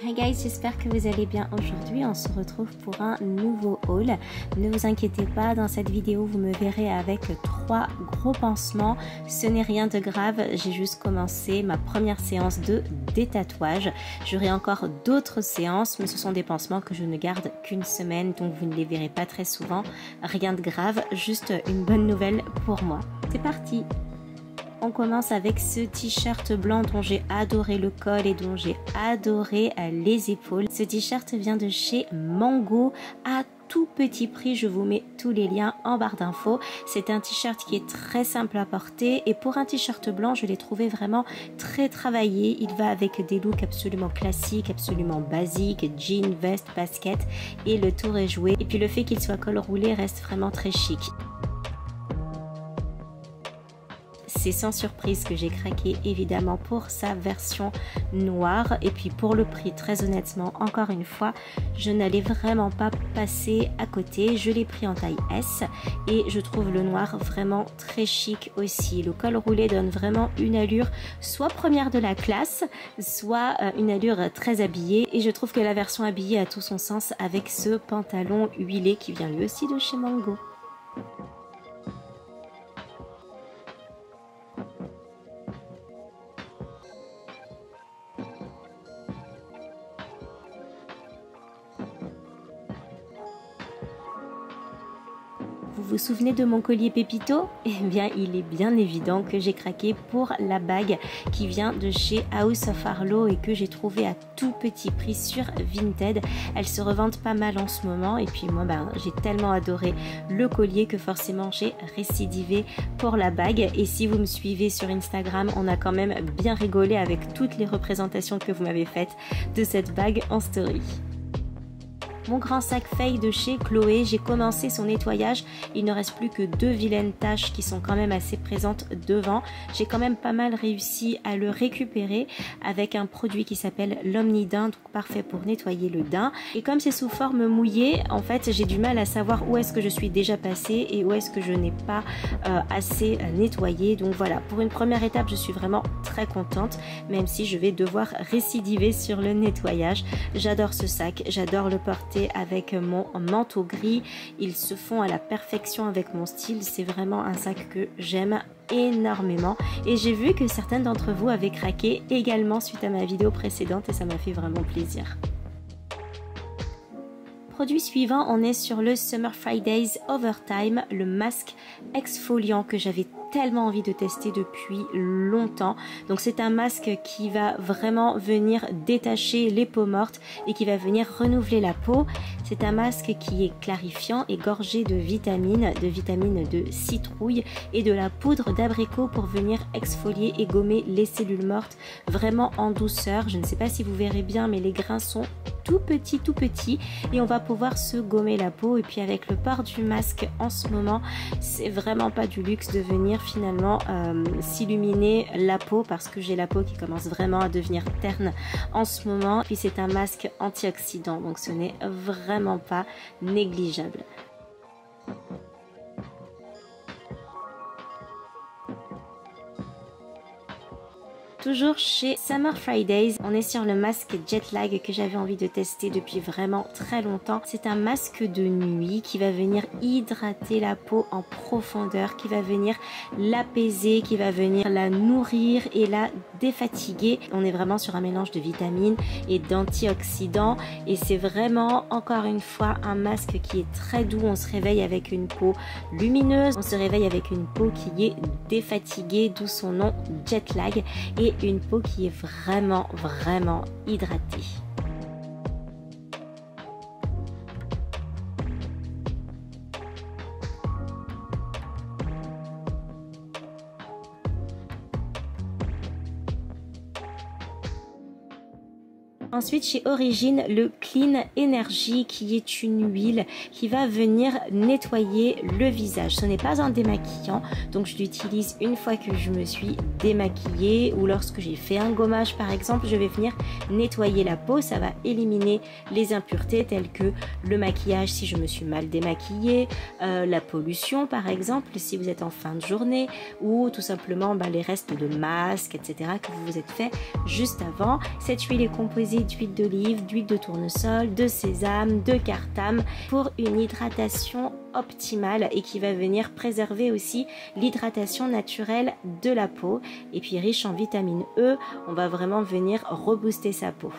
Hi guys, j'espère que vous allez bien. Aujourd'hui on se retrouve pour un nouveau haul. Ne vous inquiétez pas, dans cette vidéo vous me verrez avec 3 gros pansements. Ce n'est rien de grave, j'ai juste commencé ma première séance de détatouage. J'aurai encore d'autres séances, mais ce sont des pansements que je ne garde qu'une semaine, donc vous ne les verrez pas très souvent. Rien de grave, juste une bonne nouvelle pour moi. C'est parti! On commence avec ce t-shirt blanc dont j'ai adoré le col et dont j'ai adoré les épaules. Ce t-shirt vient de chez Mango à tout petit prix, je vous mets tous les liens en barre d'infos. C'est un t-shirt qui est très simple à porter et pour un t-shirt blanc, je l'ai trouvé vraiment très travaillé. Il va avec des looks absolument classiques, absolument basiques, jean, veste, basket et le tour est joué. Et puis le fait qu'il soit col roulé reste vraiment très chic. C'est sans surprise que j'ai craqué évidemment pour sa version noire et puis pour le prix, très honnêtement, encore une fois, je n'allais vraiment pas passer à côté. Je l'ai pris en taille S et je trouve le noir vraiment très chic aussi. Le col roulé donne vraiment une allure soit première de la classe, soit une allure très habillée et je trouve que la version habillée a tout son sens avec ce pantalon huilé qui vient lui aussi de chez Mango. Vous vous souvenez de mon collier Pépito? Eh bien, il est bien évident que j'ai craqué pour la bague qui vient de chez House of Arlo et que j'ai trouvé à tout petit prix sur Vinted. Elles se revendent pas mal en ce moment et puis moi, j'ai tellement adoré le collier que forcément j'ai récidivé pour la bague. Et si vous me suivez sur Instagram, on a quand même bien rigolé avec toutes les représentations que vous m'avez faites de cette bague en story. Mon grand sac Faye de chez Chloé, j'ai commencé son nettoyage, il ne reste plus que 2 vilaines taches qui sont quand même assez présentes devant. J'ai quand même pas mal réussi à le récupérer avec un produit qui s'appelle l'Omnidin, donc parfait pour nettoyer le daim. Et comme c'est sous forme mouillée, en fait j'ai du mal à savoir où est-ce que je suis déjà passée et où est-ce que je n'ai pas assez nettoyé. Donc voilà, pour une première étape je suis vraiment très contente, même si je vais devoir récidiver sur le nettoyage. J'adore ce sac, j'adore le porter avec mon manteau gris, ils se font à la perfection avec mon style, c'est vraiment un sac que j'aime énormément et j'ai vu que certaines d'entre vous avaient craqué également suite à ma vidéo précédente et ça m'a fait vraiment plaisir. Produit suivant, on est sur le Summer Fridays Overtime, le masque exfoliant que j'avais tellement envie de tester depuis longtemps. Donc c'est un masque qui va vraiment venir détacher les peaux mortes et qui va venir renouveler la peau. C'est un masque qui est clarifiant et gorgé de vitamines de citrouille et de la poudre d'abricot pour venir exfolier et gommer les cellules mortes vraiment en douceur. Je ne sais pas si vous verrez bien, mais les grains sont tout petits et on va pouvoir se gommer la peau. Et puis avec le port du masque en ce moment, c'est vraiment pas du luxe de venir finalement s'illuminer la peau parce que j'ai la peau qui commence vraiment à devenir terne en ce moment. Puis c'est un masque antioxydant, donc ce n'est vraiment pas négligeable. Toujours chez Summer Fridays, on est sur le masque Jet Lag que j'avais envie de tester depuis vraiment très longtemps. C'est un masque de nuit qui va venir hydrater la peau en profondeur, qui va venir l'apaiser, qui va venir la nourrir et la défatiguer. On est vraiment sur un mélange de vitamines et d'antioxydants et c'est vraiment encore une fois un masque qui est très doux. On se réveille avec une peau lumineuse, on se réveille avec une peau qui est défatiguée, d'où son nom Jet Lag, et une peau qui est vraiment hydratée. Ensuite, chez Origine, le Clean Energy qui est une huile qui va venir nettoyer le visage. Ce n'est pas un démaquillant, donc je l'utilise une fois que je me suis démaquillée ou lorsque j'ai fait un gommage par exemple, je vais venir nettoyer la peau. Ça va éliminer les impuretés telles que le maquillage si je me suis mal démaquillée, la pollution par exemple si vous êtes en fin de journée ou tout simplement les restes de masque, etc. que vous vous êtes fait juste avant. Cette huile est composée d'huile d'olive, d'huile de tournesol, de sésame, de cartame pour une hydratation optimale et qui va venir préserver aussi l'hydratation naturelle de la peau. Et puis riche en vitamine E, on va vraiment venir rebooster sa peau.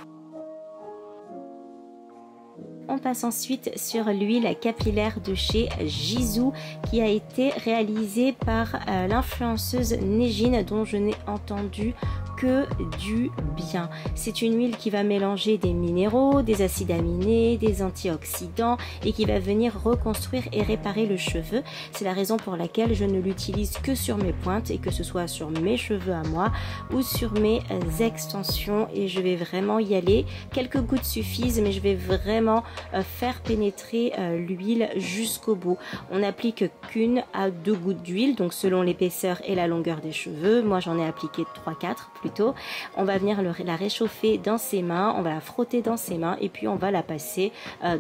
On passe ensuite sur l'huile capillaire de chez Jisoo qui a été réalisée par l'influenceuse Nejin dont je n'ai entendu que du bien. C'est une huile qui va mélanger des minéraux, des acides aminés, des antioxydants et qui va venir reconstruire et réparer le cheveu. C'est la raison pour laquelle je ne l'utilise que sur mes pointes et que ce soit sur mes cheveux à moi ou sur mes extensions et je vais vraiment y aller. Quelques gouttes suffisent mais je vais vraiment faire pénétrer l'huile jusqu'au bout. On n'applique qu'une à 2 gouttes d'huile donc selon l'épaisseur et la longueur des cheveux. Moi j'en ai appliqué 3-4 plutôt. On va venir la réchauffer dans ses mains, on va la frotter dans ses mains et puis on va la passer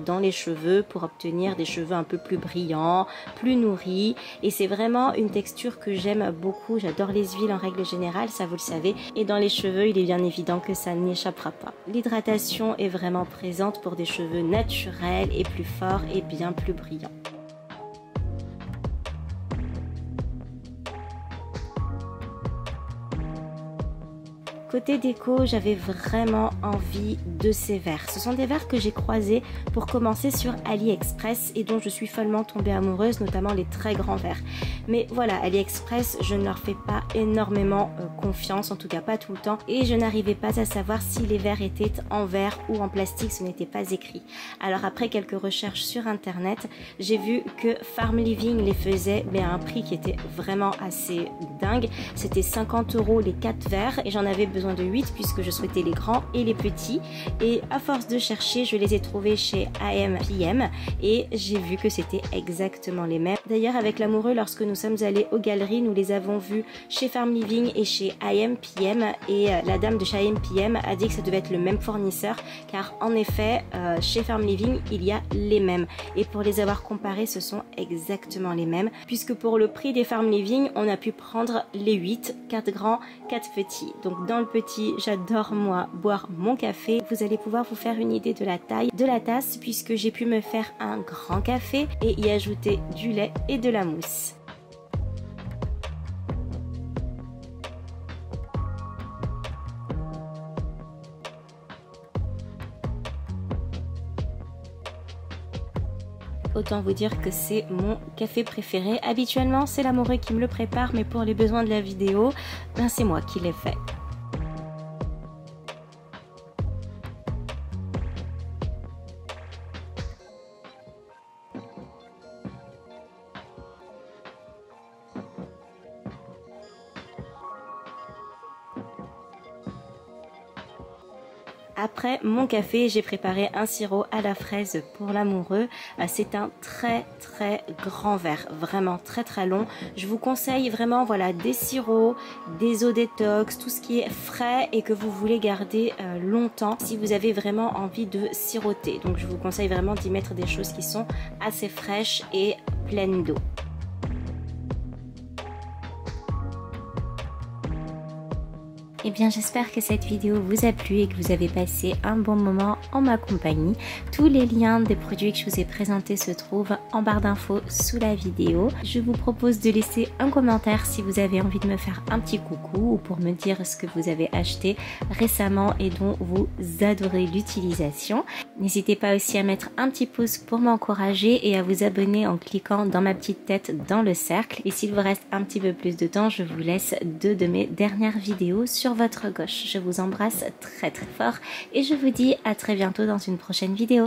dans les cheveux pour obtenir des cheveux un peu plus brillants, plus nourris et c'est vraiment une texture que j'aime beaucoup. J'adore les huiles en règle générale, ça vous le savez, et dans les cheveux il est bien évident que ça n'échappera pas. L'hydratation est vraiment présente pour des cheveux naturels et plus forts et bien plus brillants. Côté déco, j'avais vraiment envie de ces verres. Ce sont des verres que j'ai croisés pour commencer sur AliExpress et dont je suis follement tombée amoureuse, notamment les très grands verres. Mais voilà, AliExpress, je ne leur fais pas énormément confiance, en tout cas pas tout le temps. Et je n'arrivais pas à savoir si les verres étaient en verre ou en plastique, ce n'était pas écrit. Alors après quelques recherches sur internet, j'ai vu que Farm Living les faisait mais à un prix qui était vraiment assez dingue. C'était 50 € les 4 verres et j'en avais besoin de 8 puisque je souhaitais les grands et les petits et à force de chercher je les ai trouvés chez AM/PM et j'ai vu que c'était exactement les mêmes. D'ailleurs avec l'amoureux lorsque nous sommes allés aux galeries nous les avons vus chez Farm Living et chez AM/PM et la dame de chez AM/PM a dit que ça devait être le même fournisseur car en effet chez Farm Living il y a les mêmes et pour les avoir comparés ce sont exactement les mêmes puisque pour le prix des Farm Living on a pu prendre les 8, 4 grands, 4 petits. Donc dans le petit, j'adore moi boire mon café. Vous allez pouvoir vous faire une idée de la taille de la tasse puisque j'ai pu me faire un grand café et y ajouter du lait et de la mousse. Autant vous dire que c'est mon café préféré. Habituellement, c'est l'amoureux qui me le prépare, mais pour les besoins de la vidéo, ben c'est moi qui l'ai fait. Après mon café, j'ai préparé un sirop à la fraise pour l'amoureux. C'est un très grand verre, vraiment très long. Je vous conseille vraiment voilà des sirops, des eaux détox, tout ce qui est frais et que vous voulez garder longtemps si vous avez vraiment envie de siroter. Donc je vous conseille vraiment d'y mettre des choses qui sont assez fraîches et pleines d'eau. Eh bien j'espère que cette vidéo vous a plu et que vous avez passé un bon moment en ma compagnie. Tous les liens des produits que je vous ai présentés se trouvent en barre d'infos sous la vidéo. Je vous propose de laisser un commentaire si vous avez envie de me faire un petit coucou ou pour me dire ce que vous avez acheté récemment et dont vous adorez l'utilisation. N'hésitez pas aussi à mettre un petit pouce pour m'encourager et à vous abonner en cliquant dans ma petite tête dans le cercle. Et s'il vous reste un petit peu plus de temps, je vous laisse 2 de mes dernières vidéos sur votre gauche. Je vous embrasse très fort et je vous dis à très bientôt dans une prochaine vidéo.